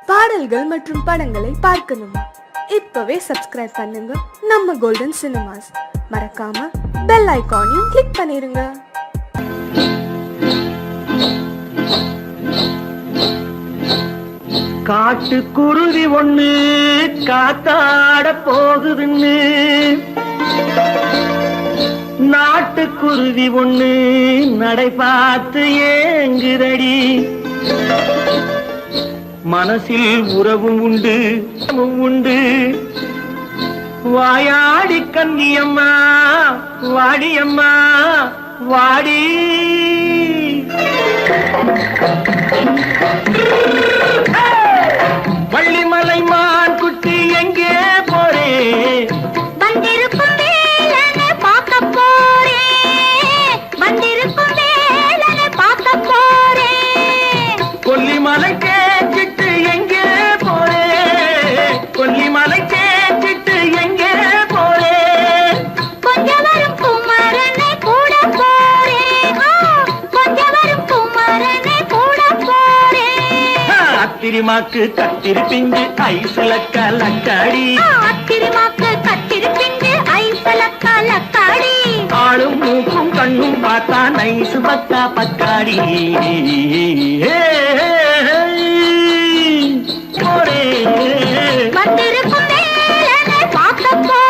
பாடல்கள் மற்றும் படங்களை பார்க்கணுமா? இப்பவே சப்ஸ்கிரைப் பண்ணுங்க நம்ம கோல்டன் சினிமாஸ். மறக்காம பெல் ஐகானையும் கிளிக் பண்ணிருங்க. காட்டு குருவி ஒண்ணு காத்தாட போகுதுன்னு நாட்டுக்குருவி ஒண்ணு நடை பார்த்து ஏங்குதடி. மனசில் உறவும் உண்டு உண்டு. வாயாடி கன்னியம்மா வாடியம்மா வாடி. வள்ளிமலை மான் குட்டி எங்கே போறே? வந்திருக்கும் வேலனை பார்க்க போறேன். வந்திருக்கும் வேலனை பார்க்க போறேன். கொல்லிமலை கேச்சிட்டு எங்கே போறே? கொல்லிமலை கேச்சிட்டு எங்கே போறே? கொஞ்சம் வரும் குமரனை கூட போறேன். கொஞ்சம் வரும் குமரனை கூட போறேன். அத்திரிமாக்கு கத்திருப்பிஞ்சு ஐசல கலக்காடி. அத்திரிமாக்கு கத்திருப்பிஞ்சு ஐசல கலக்காடி. ஆளும் மூக்கும் கண்ணும் பார்த்தா நைசு பக்கா பக்காடி. போரே வந்திருக்கும் வேலனை பார்க்க போறேன்.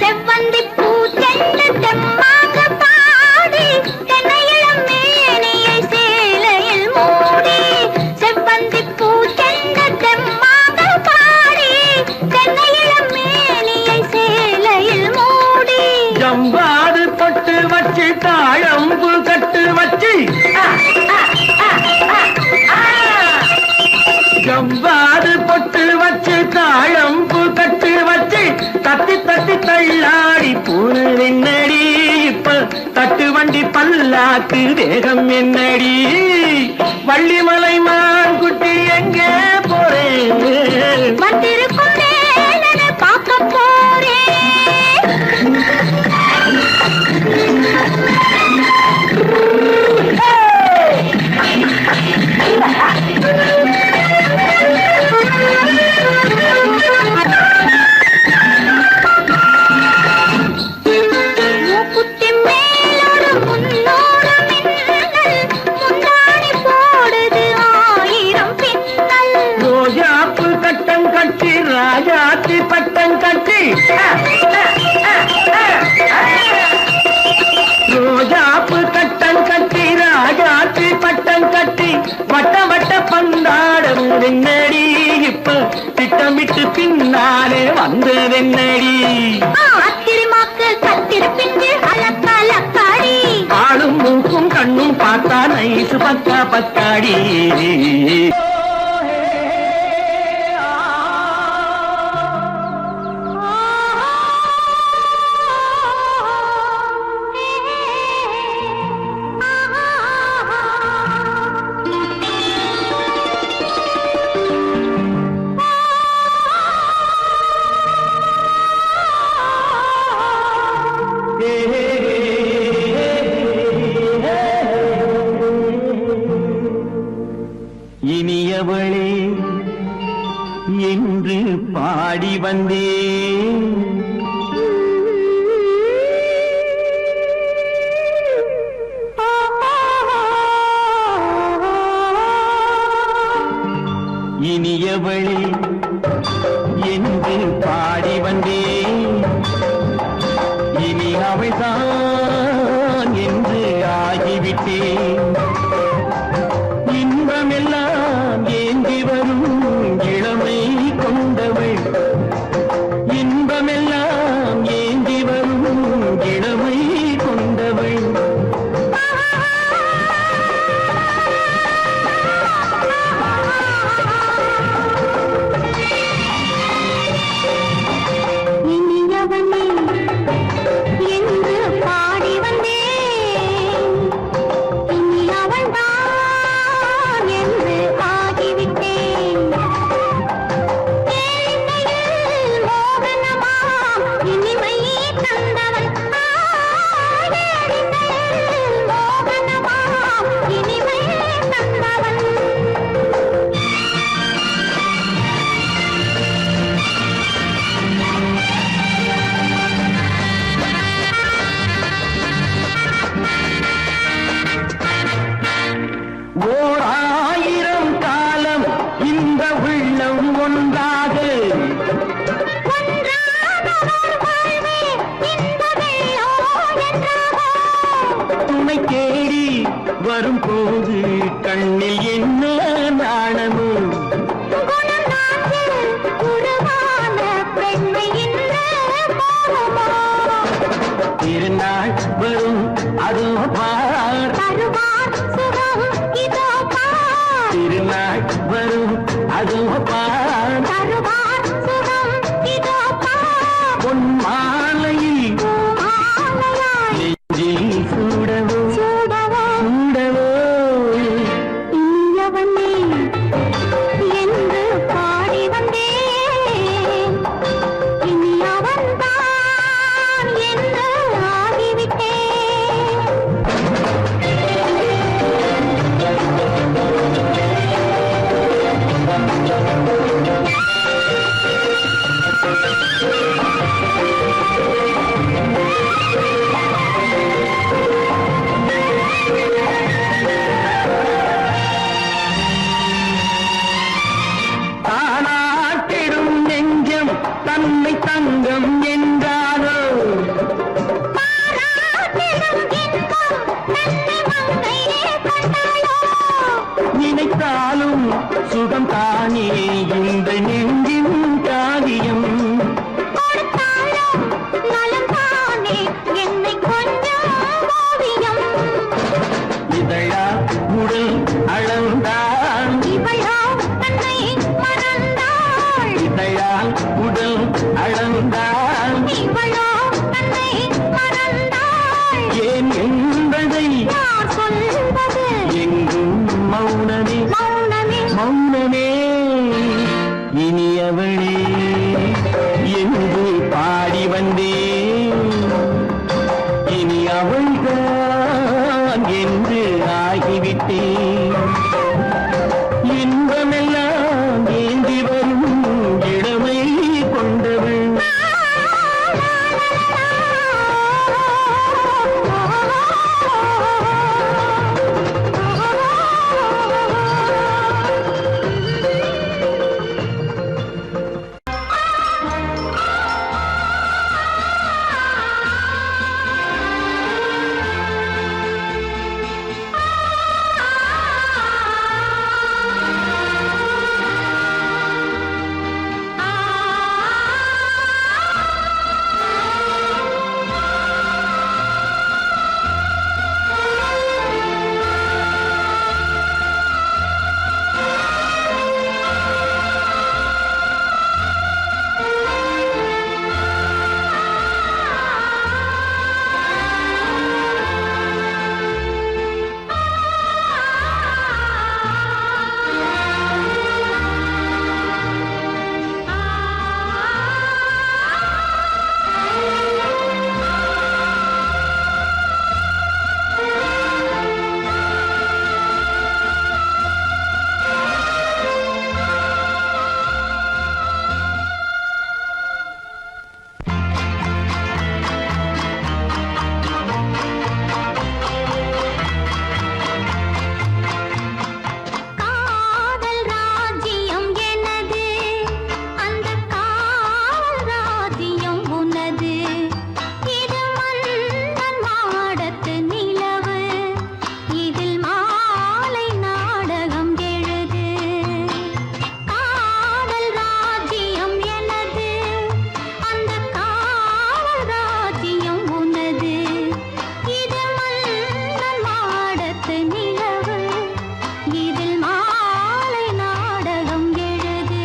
செவ்வந்தி பூ செண்டு தெம்மாக பாடி தென்னையிளம் மேனியை சேலையில் மூடி. செவ்வந்தி பூ செண்டு தெம்மாக பாடி தென்னையிளம் மேனியை சேலையில் மூடி. ஜம்பாது பொட்டு வச்சு தாழம்பு கட்டு வச்சு. ஜம்பாது பொட்டு வச்சு தாழம்பு கட்டு வச்சு தத்தி தத்தி தள்ளாடி பூனு என்னடி. இப்ப தட்டு வண்டி பல்லாக்கு வேகம் என்னடி. வள்ளிமலை மான் குட்டி எங்கே போறேன்? வந்திருக்கும் வேலனை பார்க்க போறேன். மூக்குத்தி மேலோடு முன்னோடு மின்னல். முந்தாணி போடுது 1000 பின்னல். ரோஜாப்பு கட்டம் கட்டி ராஜாத்தி பட்டம் கட்டி. ரோஜாப்பு கட்டம் கட்டி ராஜாத்தி பட்டம் கட்டி வட்ட வட்ட பந்தாடம் வெண்ணடி. இப்ப திட்டமிட்டு பின்னாலே வந்ததென்னடி. அத்திரிமாக்கு கத்திருப்பிஞ்சு அலக்காடி. ஆளும் மூக்கும் கண்ணும் பார்த்தா நைசு பக்கா பத்தாடி. இனியவளே என்று பாடி வந்தேன். இனியவளே என்று பாடி வந்தேன். இனி அவள்தான் என்று ஆகிவிட்டேன். இன்பமெல்லாம் ஏந்தி வரும் இளமை கொண்டவள் வரும்போது கண்ணில் என்ன நாணமோ குணநாட்டில் உருவான பெண்மை இன்று போகுமோ? திருநாள் வரும் அதோ பார் தருவார் சுகம் இதோ பார். திருநாள் வரும் அதோ பார் தருவார் சுகம் இதோ பார். பொன் மாலையில் மாலையாய் நெஞ்சில் சூடவோ சூடவோ சூடவோ இனியவனே என்று பாடி வந்தேன். இனி அவன்தான் என்று ஆகிவிட்டேன். தானாட்டிடும் நெஞ்சம் தன்னை தங்கம் என்றாரோ பாராட்டிடும் இன்பம் தன்னை மங்கையே கொண்டாளோ? நினைத்தாலும் சுகம் தானே இந்த நெஞ்சின் காரியம் கொடுத்தாலும் நலம் தானே என்னை கொஞ்சம் ஓவியம். இதழா உடல் அளந்தால் இவளோ தன்னை மறந்தாள். இதழால் உடல் அளந்தால் இவளோ தன்னை மறந்தாள். ஏன் என்பதை யார் சொல்வது? எங்கும் மௌனமே மௌனமே மௌனமே இனியவளே என்று பாடி வந்தேன் இனி அவள்தான் என்று ஆகிவிட்டேன் இன்பமெல்லாம் ஏந்தி வரும் இளமை கொண்டவள் காதல் ராஜ்யம் எனது, அந்த காவல் ராஜ்யம் உனது. இது மன்னன் மாடத்து நிலவு, இதில் மாலை நாடகம் எழுது. காதல் ராஜ்யம் எனது, அந்த காவல் ராஜ்யம் உனது. இது மன்னன் மாடத்து நிலவு, இதில் மாலை நாடகம் எழுது.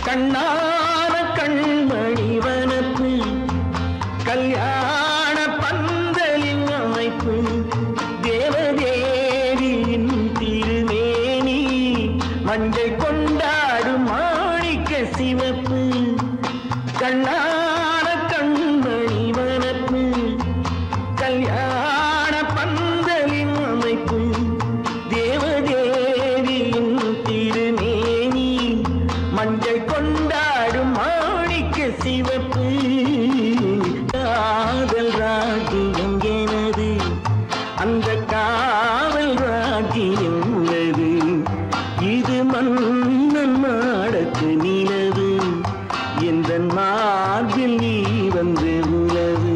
கண்ணான கண்மணி வனப்பு கல்யாண பந்தலின் அமைப்பு தேவதேவியின் திருமேனி மஞ்சள் கொண்டாடும் மாணிக்க சிவப்பு கண்ணான கண்மணி வனப்பு கல்யாண பந்தலின் அமைப்பு தேவதேவியின் திருமேனி மஞ்சள் கொண்டாடும் மாணிக்க சிவப்பு காதல் ராஜ்யம் எனது அந்த காவல் ராஜ்யம் உள்ளது இது மன்னன் மாடத்து நிலவு எந்த மார்பில் நீ வந்து உலவு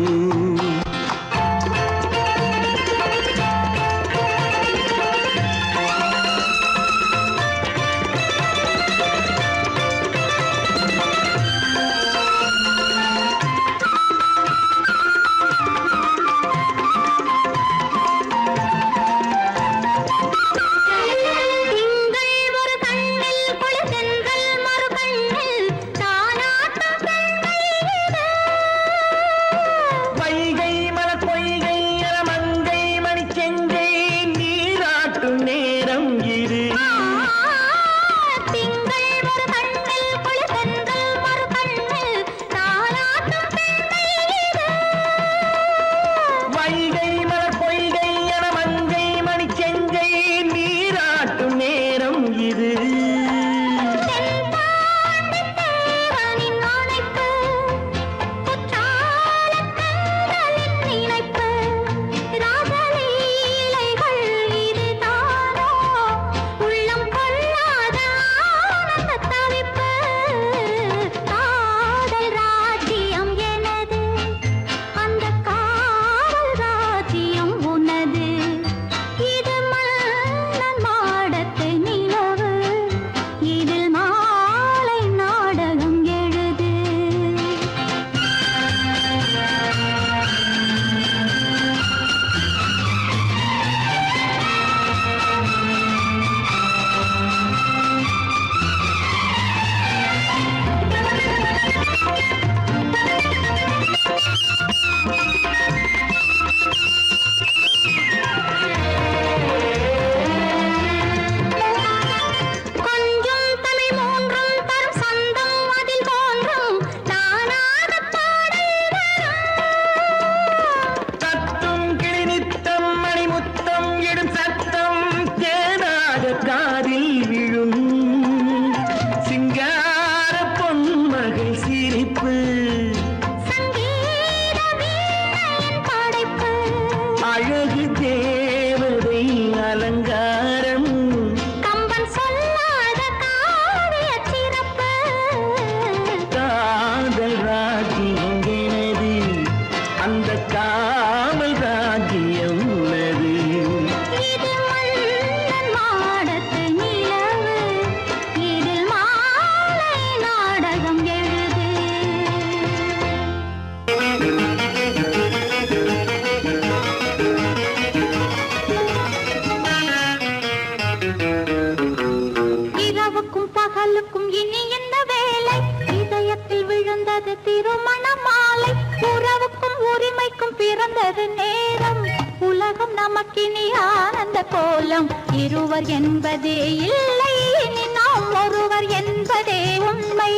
கோலம் இருவர் என்பதே இல்லை இனி நாம் ஒருவர் என்பதே உண்மை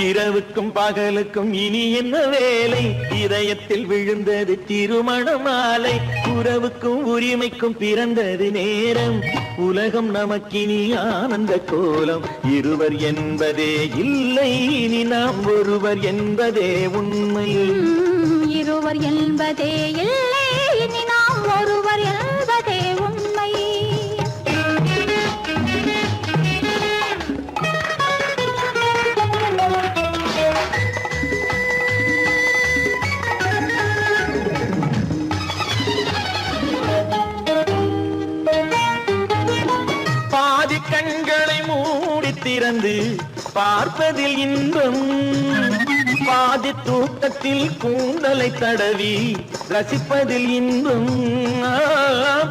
இரவுக்கும் பகலுக்கும் இனி என்ன வேலை இதயத்தில் விழுந்தது திருமண மாலை உறவுக்கும் உரிமைக்கும் பிறந்தது நேரம் உலகம் நமக்கினி ஆனந்த கோலம் இருவர் என்பதே இல்லை இனி நாம் ஒருவர் என்பதே உண்மை இருவர் என்பதே இல்லை இனி நாம் ஒருவர் என்பதே உண்மை பாதி கண்களை மூடி திறந்து பார்ப்பதில் இன்பம் பாதி தூக்கத்தில் கூந்தலை தடவி ரசிப்பதில் இன்பம்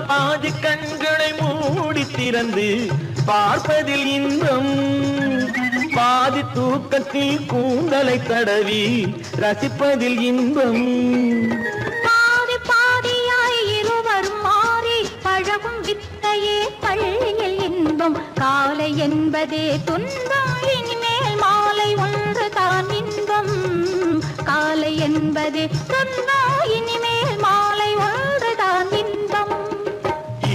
பாதி கண்களை மூடி திறந்து பார்ப்பதில் இன்பம் பாதி தூக்கத்தில் கூந்தலை தடவி ரசிப்பதில் இன்பம் பாதி பாதியாய் இருவர் மாறி பழகும் வித்தையே பள்ளியில் இன்பம் காலை என்பதே துன்பம் இனிமேல் மாலை ஒன்று தான் இன்பம் காலை என்பதே துன்பம் இனிமேல் மாலை ஒன்று தான் இன்பம்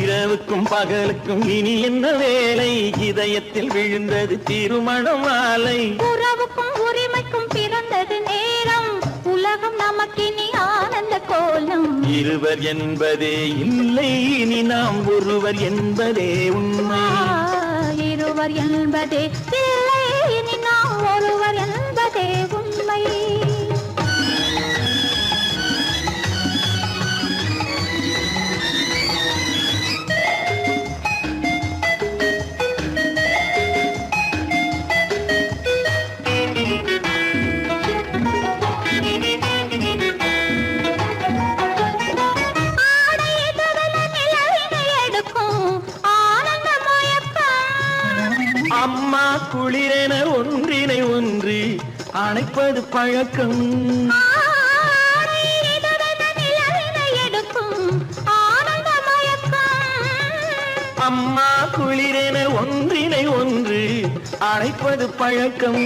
இரவுக்கும் பகலுக்கும் இனி என்ன வேலை இதயத்தில் விழுந்தது திருமண மாலை உறவுக்கும் உரிமைக்கும் பிறந்தது நேரம் உலகம் நமக்கினி ஆனந்த கோலம் இருவர் என்பதே இல்லை இனி நாம் ஒருவர் என்பதே உண்மை இருவர் என்பதே இல்லை இனி நாம் ஒருவர் என்பதே உண்மை அம்மா குளிரென ஒன்றினை ஒன்று அணைப்பது பழக்கம் அம்மா குளிரென ஒன்றினை ஒன்று அணைப்பது பழக்கம்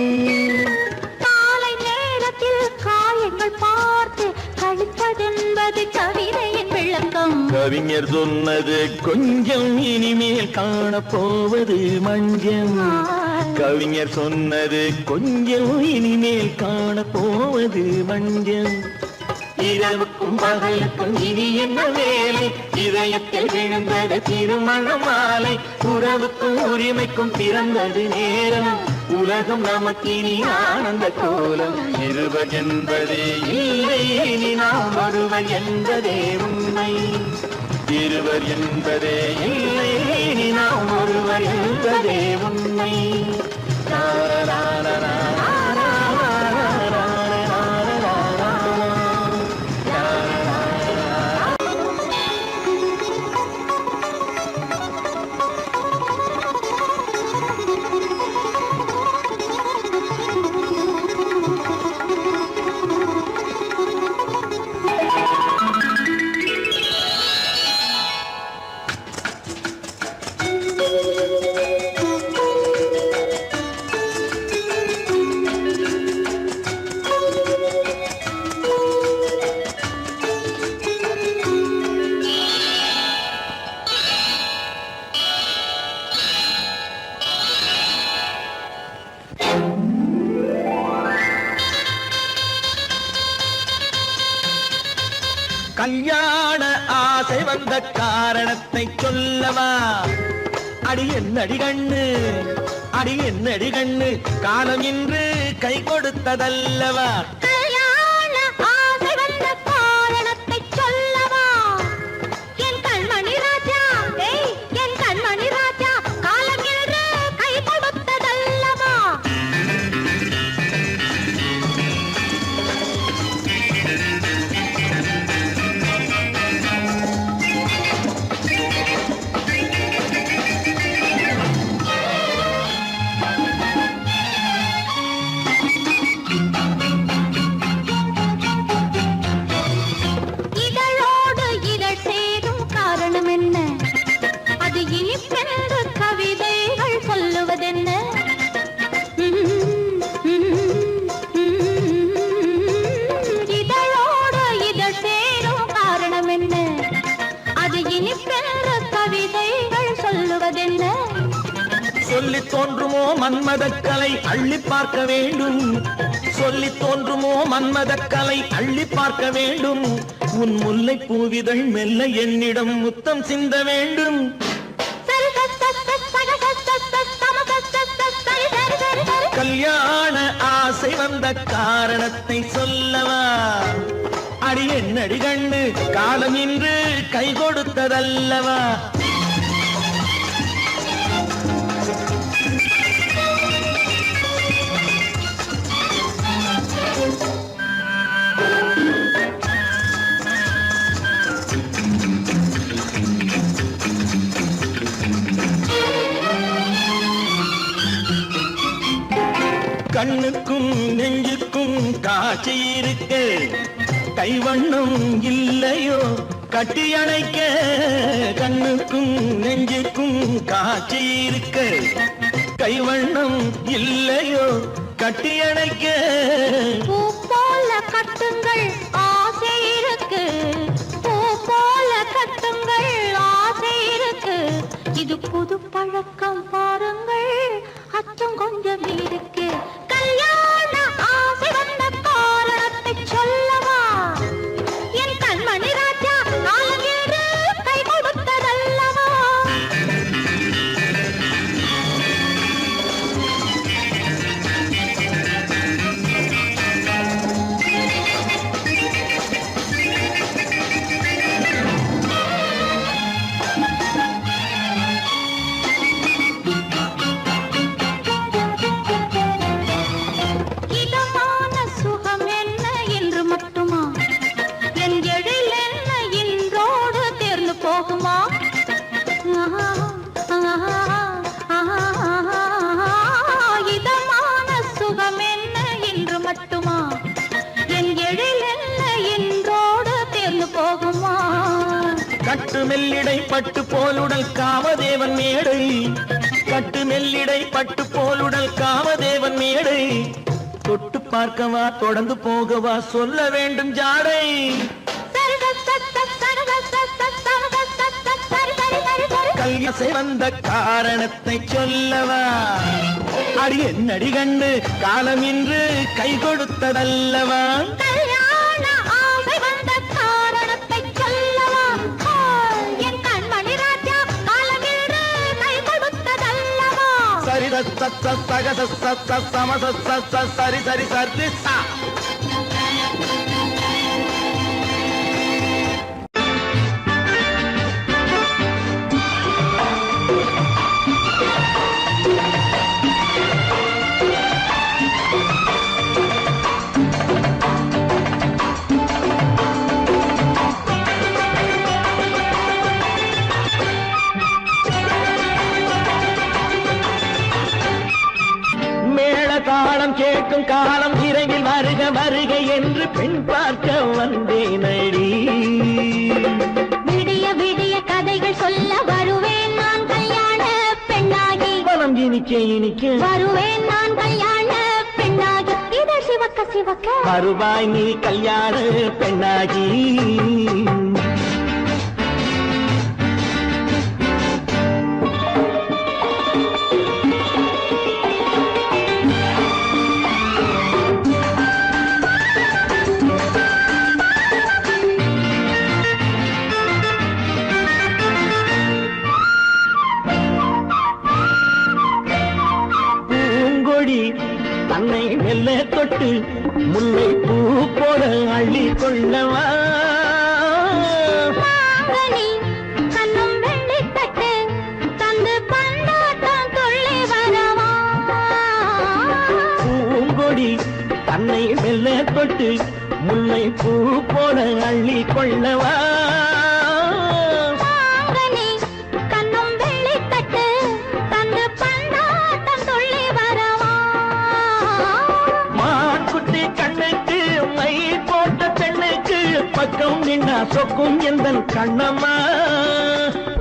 காலை நேரத்தில் காயங்கள் பார்த்து கழிப்பதென்பது கவிதையின் விளக்கம் கவிஞர் சொன்னது கொஞ்சம் இனிமேல் காணப்போவது மஞ்சம் கவிஞர் சொன்னது கொஞ்சம் இனிமேல் காணப்போவது மஞ்சம் இரவுக்கும் பகலுக்கும் இனி என்ன வேலை இதயத்தில் விழுந்தது திருமண மாலை உறவுக்கும் உரிமைக்கும் பிறந்தது நேரம் உலகம் நமக்கினி ஆனந்த கோலம் இருவர் என்பதே இல்லை இனி நாம் ஒருவர் என்பதே உண்மை இருவர் என்பதே இல்லை இனி நாம் ஒருவர் என்பதே உண்மை கல்யாண ஆசை வந்த காரணத்தை சொல்லவா அடி என்னடி கண்ணு அடி என்னடி கண்ணு காலம் இன்று கை கொடுத்ததல்லவா கல்யாண ஆசை வந்த காரணத்தை சொல்லவா என் கண்மணி ராஜா என் கண்மணி ராஜா காலம் என்று கை கொடுத்ததல்லவா தோன்றுமோ மன்மதக்கலை அள்ளி பார்க்க வேண்டும், சொல்லி தோன்றுமோ மன்மதக்கலை அள்ளி பார்க்க வேண்டும். உன் முல்லை பூவிதழ் மெல்ல என்னிடம் முத்தம் சிந்த வேண்டும். கல்யாண ஆசை வந்த காரணத்தை சொல்லவா? அடி என்னடி கண்டு காலம் இன்று கை கொடுத்ததல்லவா? கண்ணுக்கும் நெஞ்சுக்கும் காட்சி இருக்க, கைவண்ணம் இல்லையோ கட்டி அணைக்க. கண்ணுக்கும் நெஞ்சுக்கும் காட்சி இருக்க, கைவண்ணம் இல்லையோ கட்டி அணைக்க. பூ போல கட்டுங்கள் ஆசை இருக்கு, பூ போல கட்டுங்கள் ஆசை இருக்கு. இது புது பழக்கம் பாருங்கள், அச்சம் கொஞ்சம் இருக்கு. கல்யாண ஆசை வந்த காரணத்தை சொல்லவா? என் கண்மணி ராஜா காலம் என்று கை கொடுத்ததல்லவா? கட்டு மெல்லிடை பட்டு போலுடல் காமதேவன் மேடை, கட்டு மெல்லிடை பட்டு போலுடல் காமதேவன் மேடை. தொட்டு பார்க்கவா தொடர்ந்து போகவா சொல்ல வேண்டும் ஜாடை. கல்யாசை வந்த காரணத்தை சொல்லவா? அடி என்னடி கண்டு காலம் இன்று கை கொடுத்ததல்லவா? சரி சரி சரி சா. தாளம் கேட்கும் காலம் விரைவில் வருக வருக என்று பெண் பார்க்க வந்தேனடி. விடிய விடிய கதைகள் சொல்ல வருவேன் நான் கல்யாண பெண்ணாகி. மனம் இனிக்க இனிக்க வருவேன் நான் கல்யாண பெண்ணாகி. இதை சிவக்க சிவக்க வருவாய் நீ கல்யாண பெண்ணாகி. தன்னை மெல்ல தொட்டு முல்லை பூ போல அள்ளி கொள்ளவா? கண்ணும் வெள்ளி தட்டு தந்து பந்தாட்டம் துள்ளி வரவா? பூங்கொடி தன்னை மெல்ல தொட்டு முல்லை பூ போல அள்ளி கொள்ளவா? பக்கம் நின்னா சொக்கும் எந்தன் கண்ணம்மா.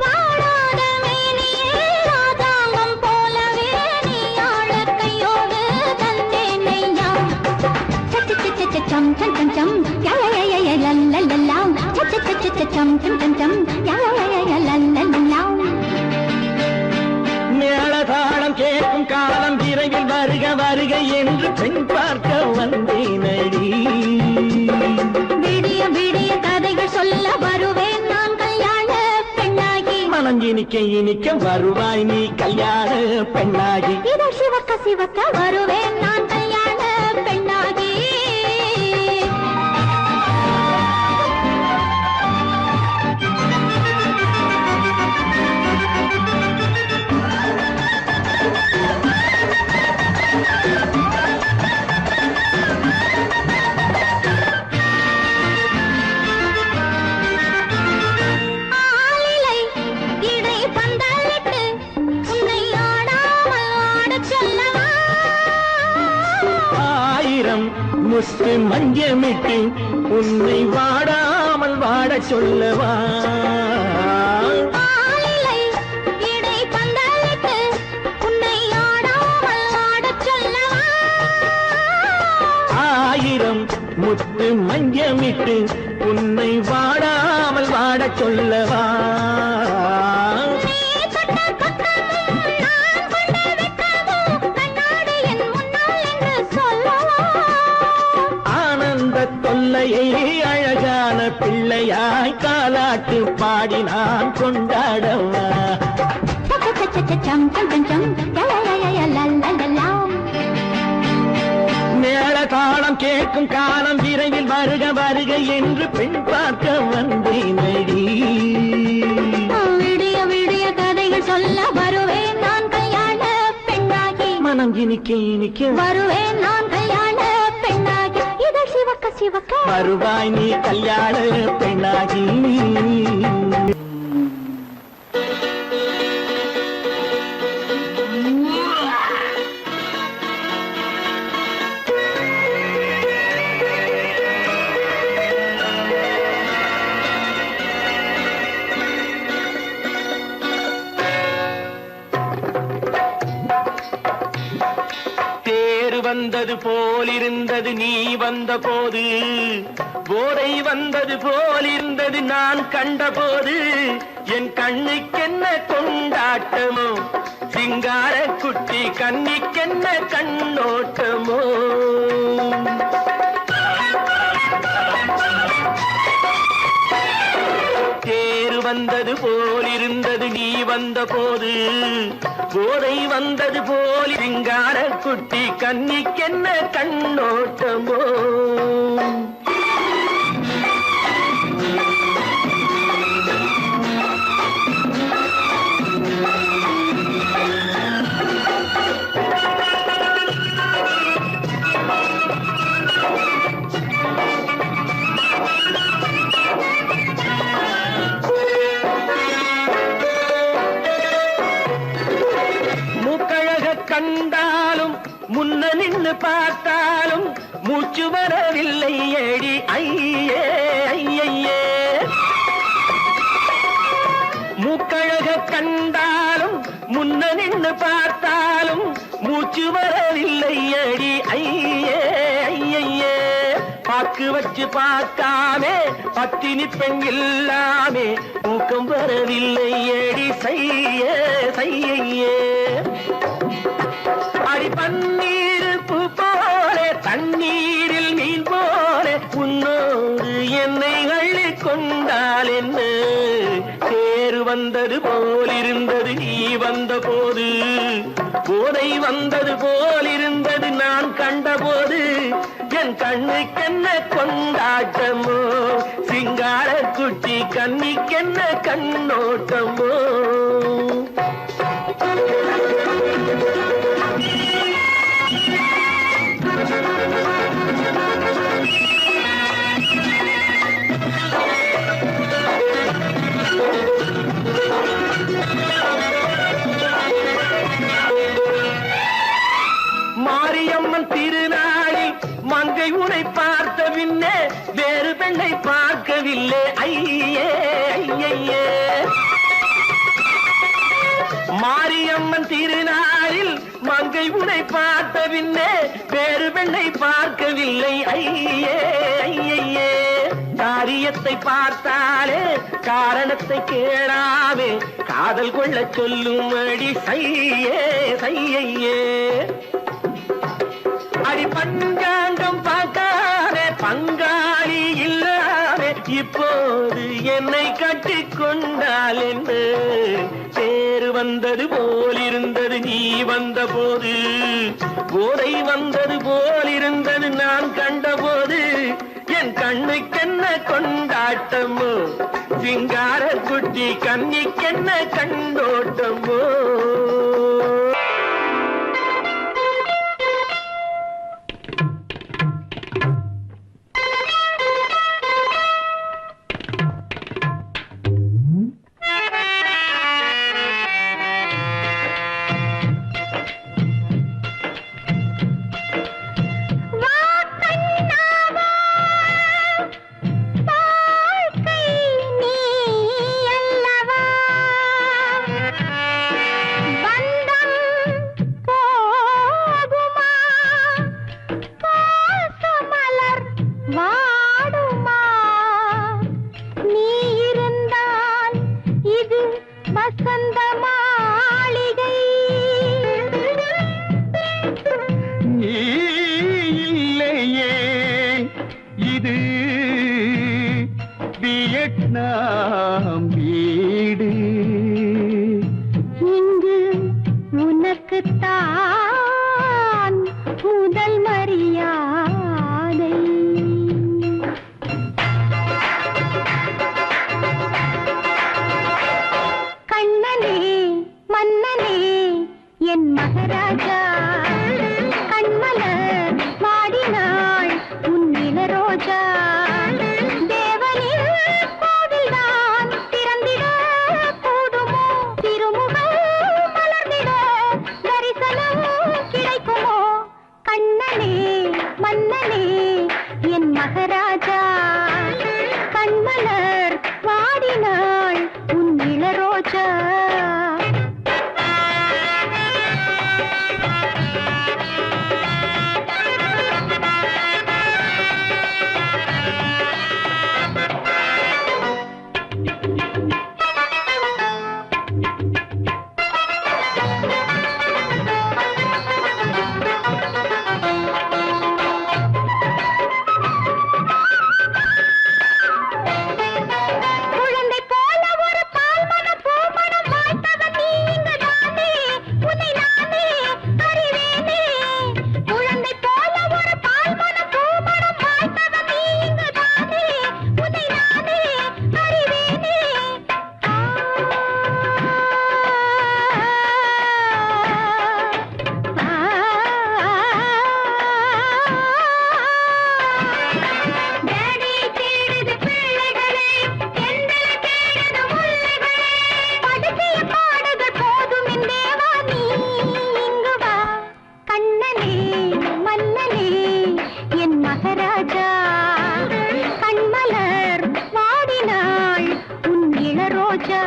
வாழாத மேனியே ராதாங்கம் போலவே நீ ஆழ கையோடு தந்தேனையா. சம் சம் சம் சம் யய லல்லல்லாம் சம் சம் சம் சம் யய லல்லல்லாம். மேளதாளம் கேட்கும் வருக என்று பெண் பார்க்க வந்தேனடி. விடிய விடிய கதைகள் சொல்ல வருவேன் நான் கல்யாண பெண்ணாகி. மனம் இனிக்க இனிக்க வருவாய் நீ கல்யாண பெண்ணாகி. இதோ சிவக்க சிவக்க வருவேன் நான் கல்யாண பெண்ணாகி. ஆளிலை இடை பந்தலிட்டு உன்னை ஆடாமல் ஆடச் சொல்லவா? ஆயிரம் முஸ்து மஞ்சமிட்டு உன்னை வாடாமல் வாடச் சொல்லவா? ஆளிலை இடை பந்தலிட்டு உன்னை ஆடாமல் ஆடச் சொல்லவா? ஆயிரம் முத்து மஞ்சமிட்டு உன்னை வாடாமல் வாடச் சொல்லவா? நீ தொட்ட பக்கமும் நான் கொண்ட வெட்கமும் கண்ணாடி என் முன்னால் என்று சொல்லவா? ஆனந்த தொல்லையை அழகான பிள்ளையாய் காலாட்டு பாடி நான் கொண்டாடவா? சம் சம் சம் சம் லலலலலலலலலாம். மேள தாளம் கேட்கும் காலம் விரைவில் வருக வருக என்று பெண் பார்க்க வந்தேனடி. விடிய விடிய கதைகள் சொல்ல வருவேன் நான் கல்யாண பெண்ணாகி. மனம் இனிக்க இனிக்க வருவேன் நான் கல்யாண பெண்ணாகி. இதழ் சிவக்க சிவக்க வருவாய் நீ கல்யாண பெண்ணாகி. தேர் வந்தது போலிருந்தது நீ வந்த போது, போதை வந்தது போலிருந்தது நான் கண்டபோது, என் கண்ணுக்கென்ன கொண்டாட்டமோ, சிங்கார குட்டி கண்ணிக்கென்ன கண்ணோட்டமோ. தேர் வந்தது போலிருந்தது நீ வந்த போது, போதை வந்தது போல் சிங்கார குட்டி கண்ணிக்கென்ன கண்ணோட்டமோ. கண்டாலும் முன்ன நின்னு பார்த்தாலும் மூச்சு வரவில்லை ஏடி ஐயே ஐயே. மூக்கழக கண்டாலும் முன்ன நின்னு பார்த்தாலும் மூச்சு வரவில்லை ஏடி ஐயே ஐயே. பாக்கு வச்சு பார்க்காமே பத்தினி பெண் இல்லாமே தூக்கம் வரவில்லை ஏடி செய்யே செய்யே. அடி பன்னீர் பூ போல தண்ணீரில் மீன் போல உன்னோடு என்னை அள்ளி கொண்டால் என்ன. தேர் வந்தது போலிருந்தது நீ வந்த போது, போதை வந்தது போலிருந்தது நான் கண்டபோது, என் கண்ணுக்கென்ன கொண்டாட்டமோ, சிங்கார குட்டி கண்ணிக்கென்ன கண்ணோட்டமோ. மாரியம்மன் திருநாளில் மங்கை உனை பார்த்த பின்னே வேறு பெண்ணை பார்க்கவில்லை ஐயே ஐயே. மாரியம்மன் திருநாளில் மங்கை உனை பார்த்த பின்னே வேறு பெண்ணை பார்க்கவில்லை ஐயே ஐயே. காரியத்தை பார்த்தாலே காரணத்தை கேளாமே காதல் கொள்ள சொல்லும் அடி சையே சையே. வந்தது போல் இருந்தது நீ வந்த போது, போதை வந்தது போல் இருந்தது நான் கண்டபோது, என் கண்ணுக்கென்ன கொண்டாட்டமோ, சிங்கார குட்டி கண்ணிக்கென்ன கண்டோட்டமோ. நாம் வீடு இங்கு உனக்குத்தான் முதல் மரியாதை. கண்ணனே மன்னனே என் மகாராஜா, கண்மலர் வாடினாள் உன் இளரோஜா. மகாராஜா கண்மலர் வாடினாள் உன் இளரோஜா.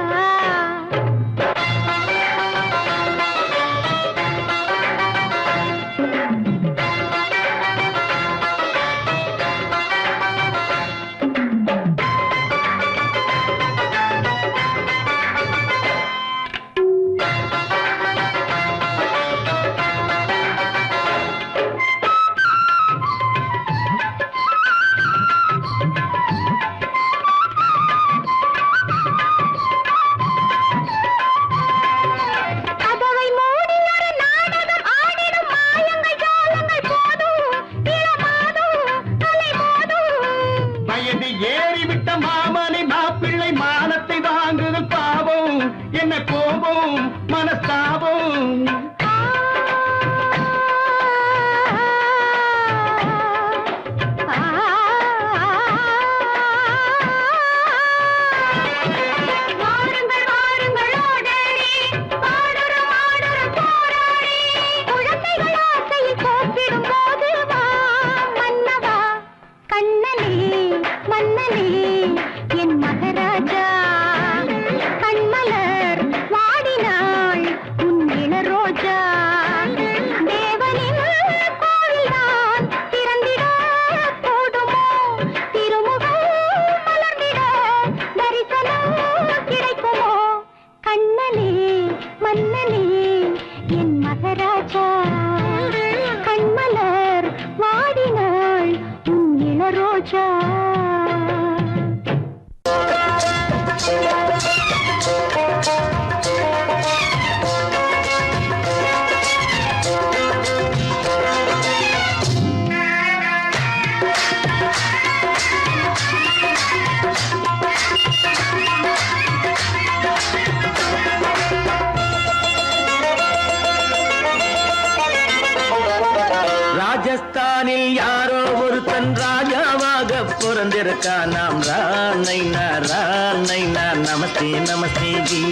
என்ன கோபம் மனஸ்தாபம் கண்மலர் வாடினாள் உன் இளரோஜா. ராஜஸ்தானில் யாரோ ஒருத்தன் ராஜாவாக பிறந்திருக்கான். நாம் ராணைனா நமஸ்தே நமஸ்தே ஜி.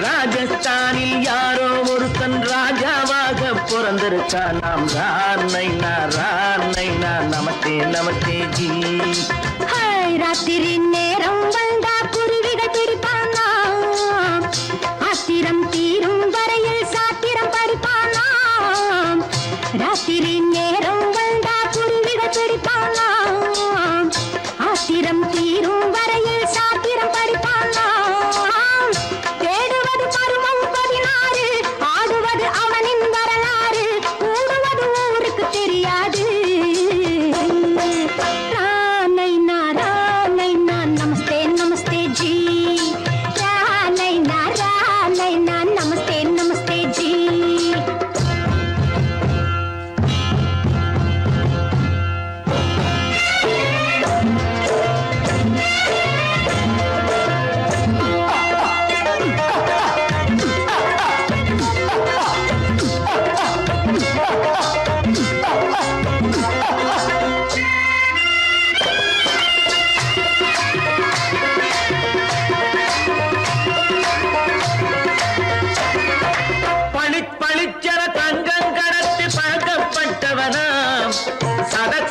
ராஜஸ்தானில் யாரோ ஒருத்தன் ராஜாவாக பிறந்திருக்கான். நாம் ராணைனா நமஸ்தே நமஸ்தே ஜி. ராத்திரி நேரம் வந்தா குருவிகள் பிடிப்பானா, ஆத்திரம் தீரும் வரையில் சாத்திரம் படிப்பானா. ராத்திரி நேரம் வந்தா குருவிகள் பிடிப்பானா, ஆத்திரம் தீரும் வரையில் சாத்திரம் படிப்பானா. தேடுவது பருவம் 16, ஆடுவது அவனின் வரலாறு, கூடுவது ஊருக்கு தெரியாது. நமஸ்தே நமஸ்தே ஜி. நமஸ்தே நமஸ்தே ஜி. பளிச்சென தங்கம் கடத்தி பழக்கப்பட்டவனாம்.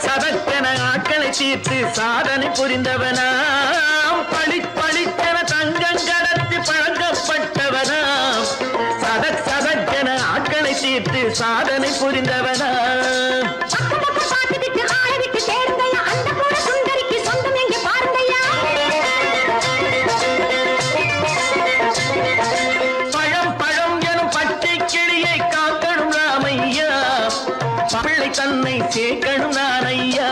சதக்கென ஆட்களை தீர்த்து சாதனை புரிந்தவனாம். பளிச்சென தங்கம் கடத்தி பழக்கப்பட்டவனாம். சதக்கென ஆட்களை தீர்த்து சாதனை புரிந்தவனாம். தன்னை சேர்க்கணும் நான் ஐயா.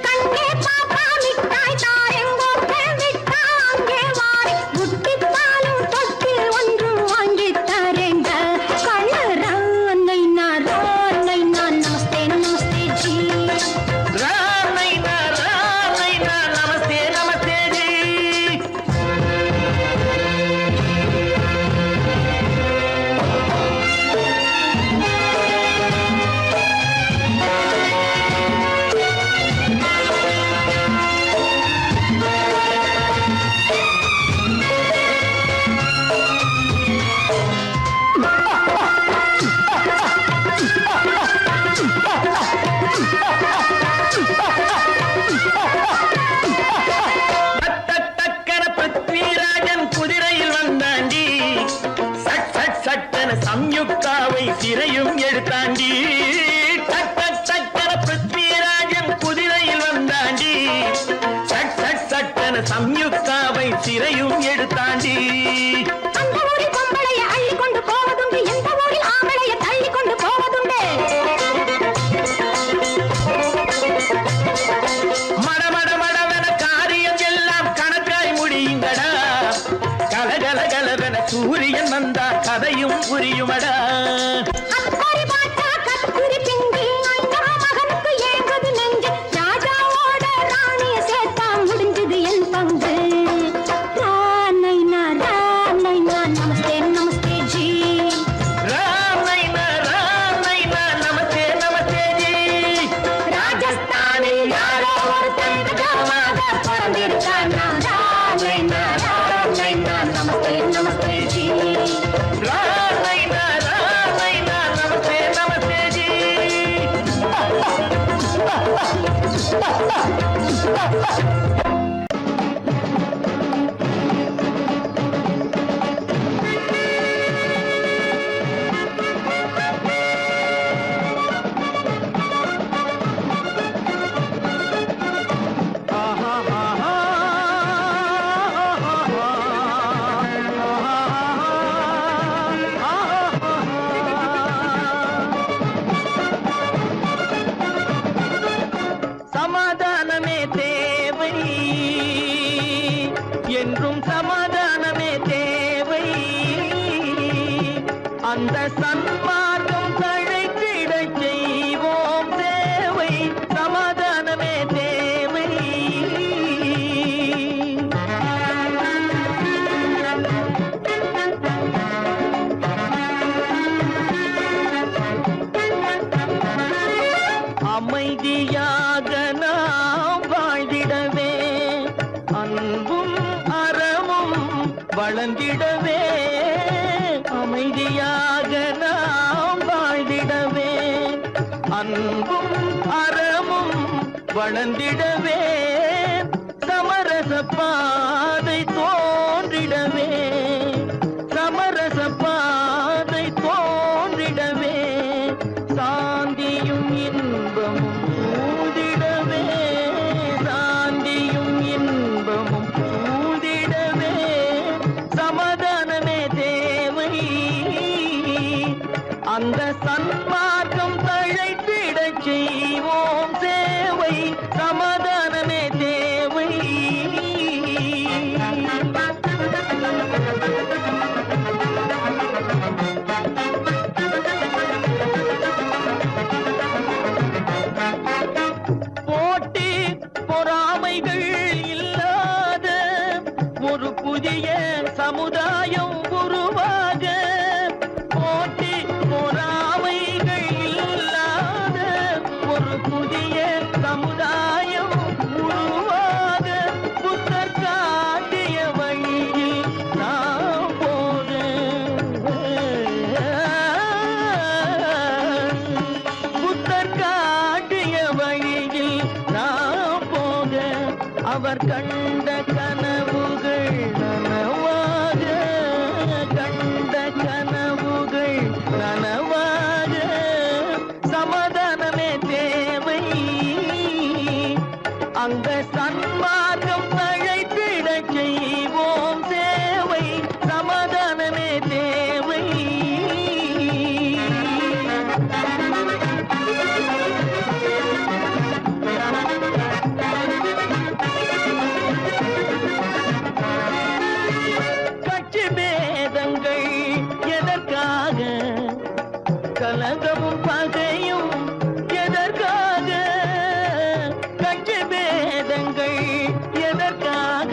கண்ணே பாப்பா மிட்டாய் தாரெங்கோ கேள்விட்டா அங்கே வாரி புட்டிப்பாலும் தொட்டி ஒன்று வாங்கி தரேங்க. கண்ணு ராணைனா நமஸ்தே நமஸ்தே ஜி. ராணைனா நமஸ்தே நமஸ்தே ஜி. சம்யுக்தாவை சிறையும் எடுத்தாண்டி. சக்கர பிருத்விராஜன் குதிரையில் வந்தாண்டி. சட்டன சம்யுக்தாவை சிறையும் எடுத்தாண்டி. அந்த ஊரில் பொம்பளைய அள்ளி கொண்டு போவதுண்டு, எந்த ஊரில் ஆம்பளைய தள்ளி கொண்டு போவதுண்டு. மடவென காரியம் எல்லாம் கணக்காய் முடியுங்கடா. கலகலவென சூரியன் வந்தா கதையும் புரியுமடா. அக்கறை பாட்டா கத்திரி பிங்கு அண்ணா மகனுக்கு ஏங்குது நெஞ்சு. ராஜாவோட ராணிய சேர்த்தா முடிஞ்சது என் பங்கு. ராணைனா நமஸ்தே நமஸ்தே ஜி. ராணைனா நமஸ்தே நமஸ்தே ஜி. ராஜஸ்தானில் யாரோ ஒருத்தன் ராஜாவாக பிறந்திருக்கானா. ராணைனா நமஸ்தே நமஸ்தே ஜி. ராணைனா நமஸ்தே நமஸ்தே ஜி. சமாதானமே தேவை அமைதியாக நாம் வாழ்ந்திடவே அன்பும் அறமும் வளர்ந்திடவே அமைதியாக நாம் வாழ்ந்திடவே அன்பும் அறமும் வளர்ந்திடவே சமரச பாதை தோன்றிடவே சமரச பாதை தோன்றிடவே சாந்தியும் இன்பமும் சூழ்ந்திடவே சாந்தியும் இன்பமும் சூழ்ந்திடவே சமாதானமே தேவை அந்த சன்மார்க்கம் தழைத்திடச் செய்வோம் சேவை சமாதானமே தேவை போட்டி பொறாமைகள் இல்லாத ஒரு புதிய சமுதாயம் உருவாக போட்டி பொறாமைகள் இல்லாத ஒரு புதிய சமுதாயம் உருவாக புத்தர் காட்டிய வழியில் நாம் போக புத்தர் காட்டிய வழியில் நாம் போக அவர் கண்ட கனவுகள் நனவாக கண்ட கனவுகள் நனவாக சமாதானமே தேவை அந்த சன்மார்க்கம் தழைத்திடச் செய்வோம் சேவை சமாதானமே தேவை கட்சி பேதங்கள் எதற்காக கலகமும் பகையும் எதற்காக கட்சி பேதங்கள் எதற்காக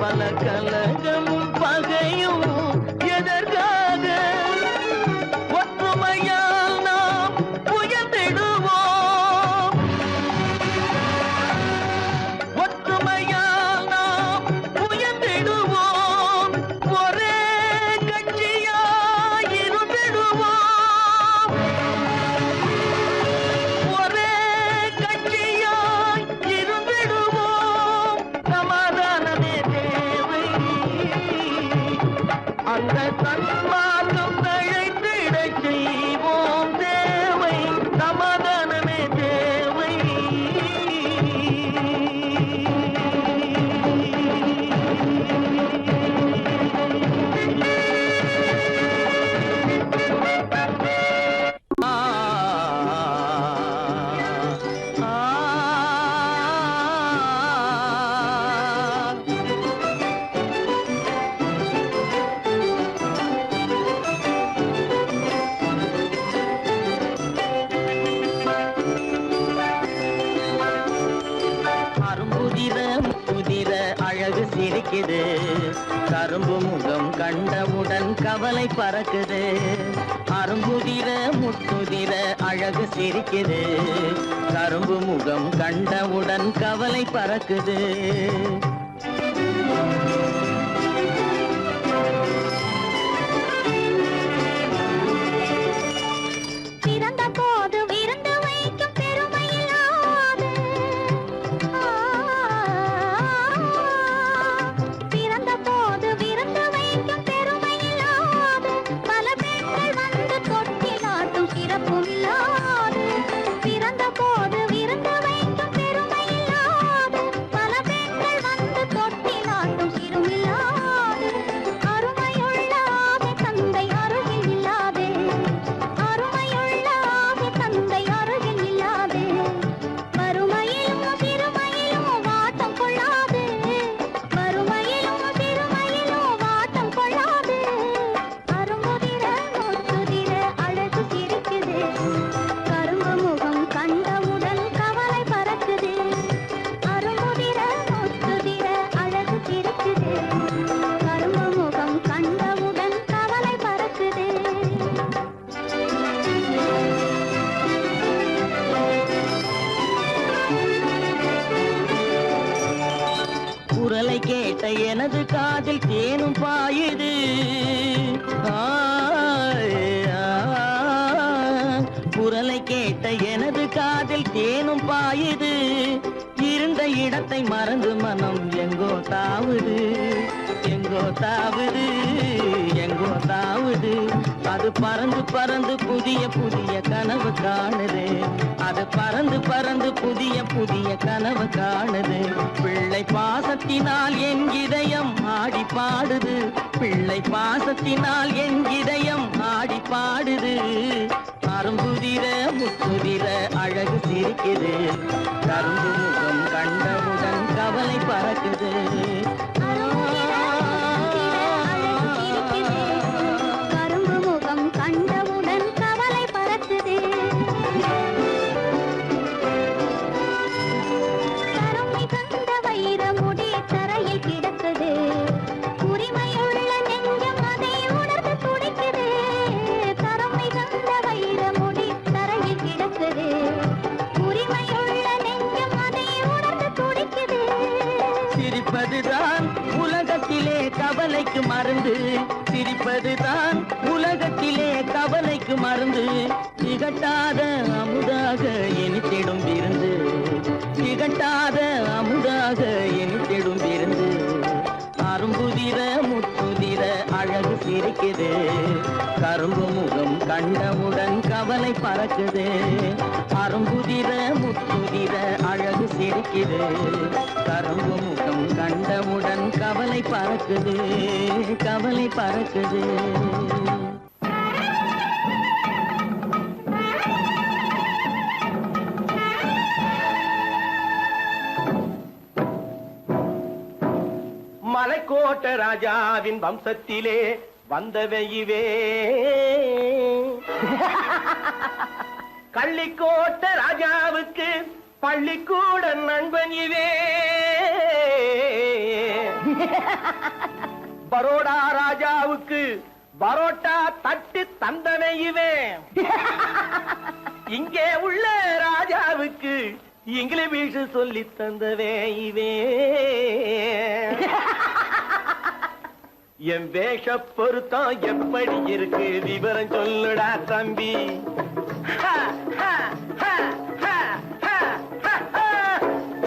பல கலகமும் பகையும் எதற்காக ஒற்றுமையால் நாம் உயர்ந்திடுவோம் ஒற்றுமையால் நாம் உயர்ந்திடுவோம் ஒரே கட்சியாய் இருந்திடுவோம் ஒரே கட்சியாய் இருந்திடுவோம் சமாதானமே தேவை அந்த சன்மார்க்கம் தழைத்திடச் செய்வோம் தேவை சமாதானமே தேவை அரும்புதிர முதிர அழகு சிரிக்குது கரும்பு முகம் கண்டவுடன் கவலை பறக்குது அரும்புதிர முத்துதிர அழகு சிரிக்குது கரும்பு முகம் கண்டவுடன் கவலை பறக்குது பிறந்த போது விருந்து வைக்கும் பெருமையில்லாது பிறந்த போது விருந்து வைக்கும் பெருமையில்லாது பல பெண்கள் வந்து தொட்டிலாட்டும் சிறப்பும் இல்லாது பிறந்த போது விருந்து வைக்கும் பெருமையில்லாது பல பெண்கள் வந்து தொட்டிலாட்டும் சிறுமில்லாது எனது காதில் தேனும் பாயுது. குரலை கேட்ட எனது காதில் தேனும் பாயுது. இருந்த இடத்தை மறந்து மனம் எங்கோ தாவுது, எங்கோ தாவுது, எங்கோ தாவுது. அது பறந்து பறந்து புதிய புதிய கனவு காணுது. அது பறந்து பறந்து புதிய புதிய கனவு காணுது. பிள்ளை பாசத்தினால் என் இதயம் ஆடி பாடுது. பிள்ளை பாசத்தினால் என் இதயம் ஆடி பாடுது. அரும்புதிர முத்துதிர அழகு சிரிக்குது. கரும்பு முகம் கண்டவுடன் கவலை பறக்குது. கரும்பு முகம் கண்டவுடன் கவலை பறக்குது. கருமை கண்ட வைர முடி தரையில் கிடக்குது. உரிமையுள்ள நெஞ்சம் அதை உணர்ந்து துடிக்குது. கருமை கண்ட வைர முடி தரையில் கிடக்குது. உரிமையுள்ள நெஞ்சம் அதை உணர்ந்து துடிக்குது. சிரிப்பதுதான் உலகத்திலே கவலைக்கு மருந்து. சிரிப்பதுதான் உலகத்திலே கவலைக்கு மருந்து. திகட்டாத அமுதாக இனித்திடும் விருந்து. திகட்டாத அமுதாக இனித்திடும் விருந்து. அரும்புதிர முத்துதிர அழகு சிரிக்குது. கரும்பு முகம் கண்டவுடன் கவலை பறக்குது. அரும்புதிர முத்துதிர அழகு சிரிக்குது. கரும்பு முகம் கண்டவுடன் கவலை பறக்குது, கவலை பறக்குது. மலைக்கோட்ட ராஜாவின் வம்சத்திலே வந்தவையுவே. கள்ளிக்கோட்ட ராஜாவுக்கு பள்ளிக்கூட நண்பன் இவே. பரோடா ராஜாவுக்கு பரோட்டா தட்டு தந்தனை இவே. இங்கே உள்ள ராஜாவுக்கு இங்கிலீஷ் சொல்லி தந்தவே இவே. என் வேஷ பொருத்தம் எப்படி இருக்கு விவரம் சொல்லுடா தம்பி.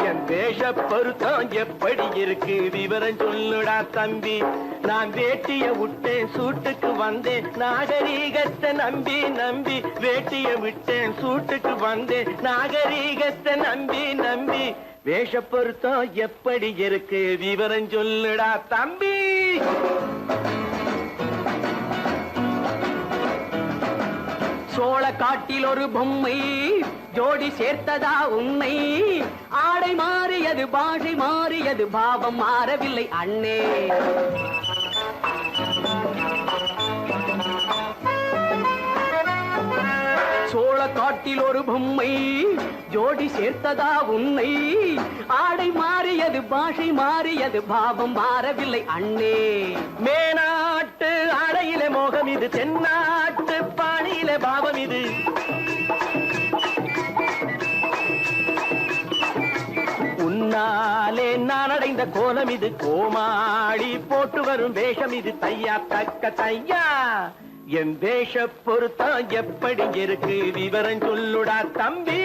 என் வேஷ பொருத்தம் எப்படி இருக்கு விவரம் சொல்லுடா தம்பி. நான் வேட்டிய விட்டேன் சூட்டுக்கு வந்தேன் நாகரீகத்தை நம்பி நம்பி. வேட்டிய விட்டேன் சூட்டுக்கு வந்தேன் நாகரீகத்தை நம்பி நம்பி. வேஷ பொருத்தம் எப்படி இருக்கு விவரம் சொல்லுடா தம்பி. சோழ காட்டில் ஒரு பொம்மை ஜோடி சேர்த்ததா உண்மை. ஆடை மாறியது பாஷை மாறியது பாவம் மாறவில்லை அண்ணே. சோழ காட்டில் ஒரு பொம்மை ஜோடி சேர்த்ததா உண்மை. ஆடை மாறியது பாஷை மாறியது பாவம் மாறவில்லை அண்ணே. மேனாட்டு ஆடையிலே மோகம் இது, தென்னாட்டு பாணியிலே பாவம் இது. உன்னாலே நான் அடைந்த கோலம் இது. கோமாளி போட்டு வரும் வேஷம் இது. தையா தக்க தையா. என் வேஷ பொருத்தம் எப்படி இருக்கு விவரம் சொல்லுடா தம்பி.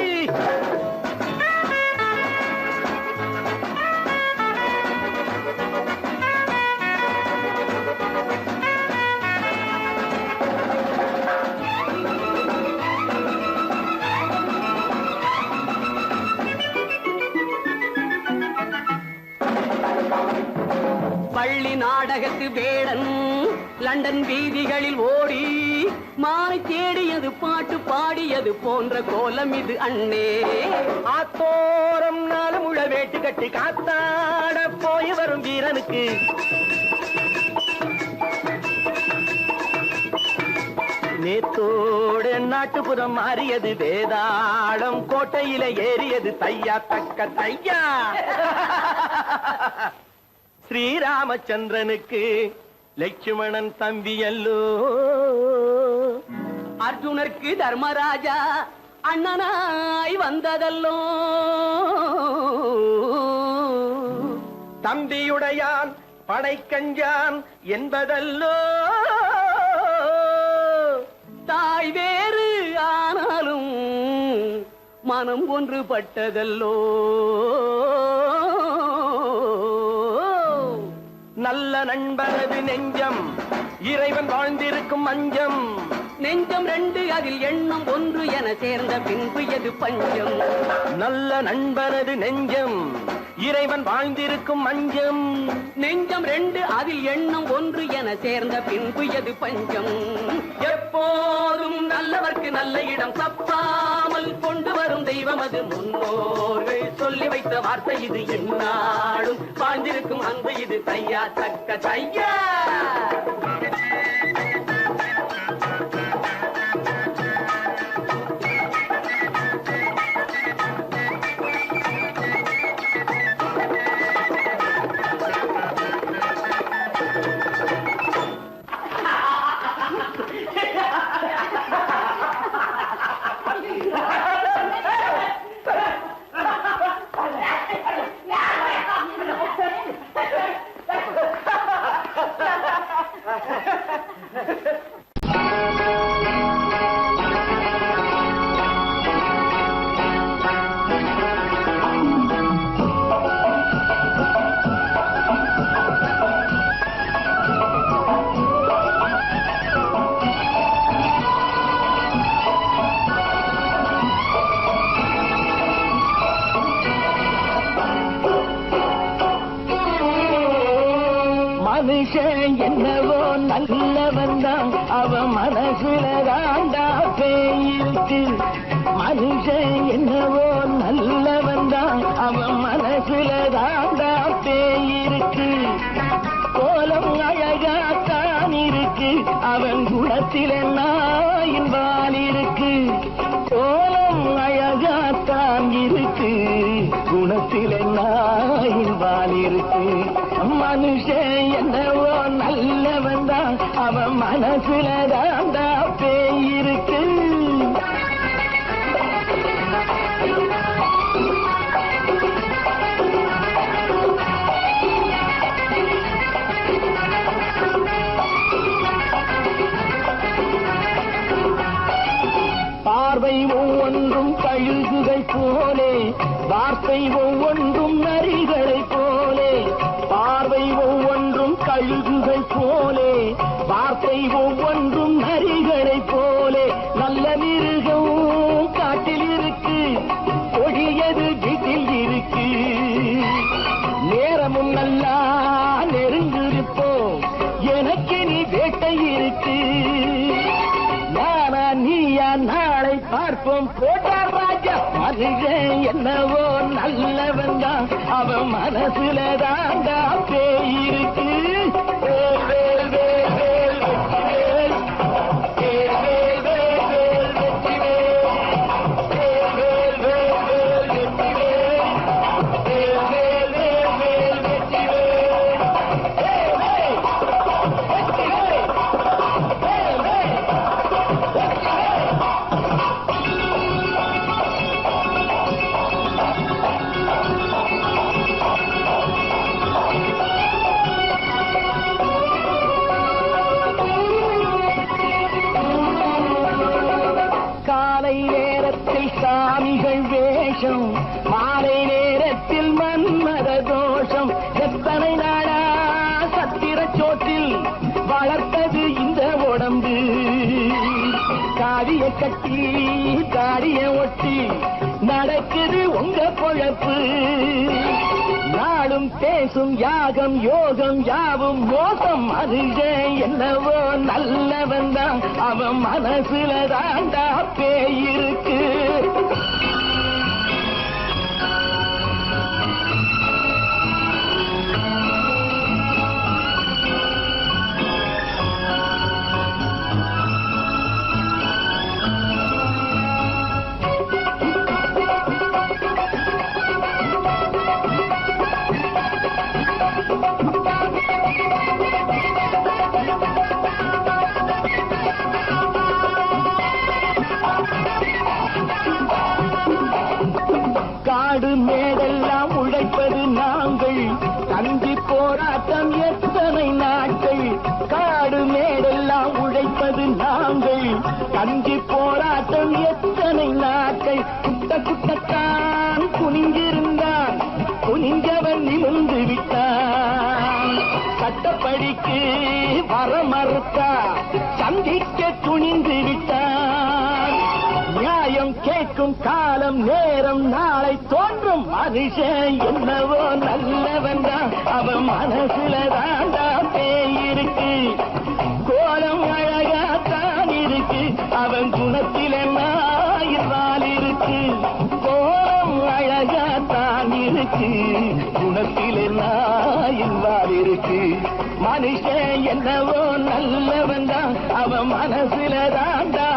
பள்ளி நாடகத்து வேடன் லண்டன் வீதிகளில் ஓடி மாலை தேடியது பாட்டு பாடியது போன்ற கோலம் இது அண்ணே. ஆத்தோரம் நாலு முழ வேட்டு கட்டி காத்தாட போய் வரும் வீரனுக்கு நேத்தோடு நாட்டுப்புறம் மாறியது. வேதாளம் கோட்டையில ஏறியது. தையா தக்க தையா. ஸ்ரீராமச்சந்திரனுக்கு லட்சுமணன் தம்பி அல்லோ. அர்ஜுனருக்கு தர்மராஜா அண்ணனாய் வந்ததல்லோ. தம்பியுடையான் படைக்கஞ்சான் என்பதல்லோ தாய் வேறு ஆனாலும் மனம் ஒன்றுபட்டதல்லோ நல்ல நண்பரது நெஞ்சம் இறைவன் வாழ்ந்திருக்கும் மஞ்சம் நெஞ்சம் ரெண்டு அதில் எண்ணம் ஒன்று என சேர்ந்த பின்பு எது பஞ்சம் நல்ல நண்பரது நெஞ்சம் இறைவன் வாழ்ந்திருக்கும் மஞ்சம் நெஞ்சம் ரெண்டு அதில் எண்ணம் ஒன்று என சேர்ந்த பின்பு எது பஞ்சம் எப்போதும் நல்லவர்க்கு நல்ல இடம் தப்பாமல் கொண்டு வரும் தெய்வம் அது முன்னோர்கள் சொல்லி வைத்த வார்த்தை இது என்னாலும் வாழ்ந்திருக்கும் அன்பு இது தையா தக்க தையா மனுஷன் என்னவோ நல்லவன் தான் அவன் மனசுல தாண்டா பேயிருக்கு மனுஷன் என்னவோ நல்லவன் தான் அவன் மனசுல தாண்டா பேயிருக்கு கோலம் அழகாத்தான் இருக்கு அவன் குணத்தில நாயின் வால் இருக்கு கோலம் அழகாத்தான் இருக்கு குணத்தில நாயின் வால் இருக்கு மனுஷன் என்னவோ நல்லவன் தான் அவன் மனசுல தாண்டா பேயிருக்கு பார்வை ஒவ்வொன்றும் கழுகுகை போலே வார்த்தை ஒவ்வொன்றும் நரிகளை போலே பார்வை ஒவ்வொன்றும் கழுகுகை போலே வார்த்தை ஒவ்வொன்றும் நரிகளை போலே நல்ல மிருகம் காட்டில் இருக்கு கொடியது வீட்டில் இருக்கு நேரமும் நல்லா நெருங்கிருப்போம் எனக்கு நீ வேட்டை இருக்கு நானா நீயா நாளை பார்ப்போம் போட்டார் ராஜா மனுஷன் என்னவோ நல்லவன் தான் அவன் மனசுல தாண்டா பேயிருக்கு வேல் வேல் வேல் வேல் வெற்றி வேல் வேல் வேல் வேல் வெற்றி வேல் வேல் வேல் வேல் வெற்றி வேல் வேல் வேல் வேல் வெற்றி காலை நேரத்தில் சாமிகள் வேஷம் மாலை நேரத்தில் மன்மத தோஷம் எத்தனை நாளா சத்திர சோற்றில் வளர்த்தது இந்த உடம்பு காவிய கட்டி தாடிய ஒட்டி நடக்குது உங்க பொழப்பு நாளும் பேசும் யாகம் யோகம் யாவும் மோசம் மனுஷன் என்னவோ நல்லவன் தான் அவன் மனசுல தாண்டா பேயிருக்கு காடு மேடெல்லாம் உழைப்பது நாங்கள் தந்தி போராட்டம் படிக்கு வர மறுத்தா சந்திக்க துணிந்து விட்டான். நியாயம் கேட்கும் காலம் நேரம் நாளை தோன்றும் மனுஷன் என்னவோ நல்லவன் தான், அவன் மனசுல தாண்டா பேய் இருக்கு. கோலம் அழகாத்தான் இருக்கு, அவன் குணத்தில நாயினால் இருக்கு. கோலம் அழகாத்தான் இருக்கு, குணத்தில நாயினால் இருக்கு. மனுஷன் என்னவோ நல்லவன் தான், அவன் மனசுல தாண்டா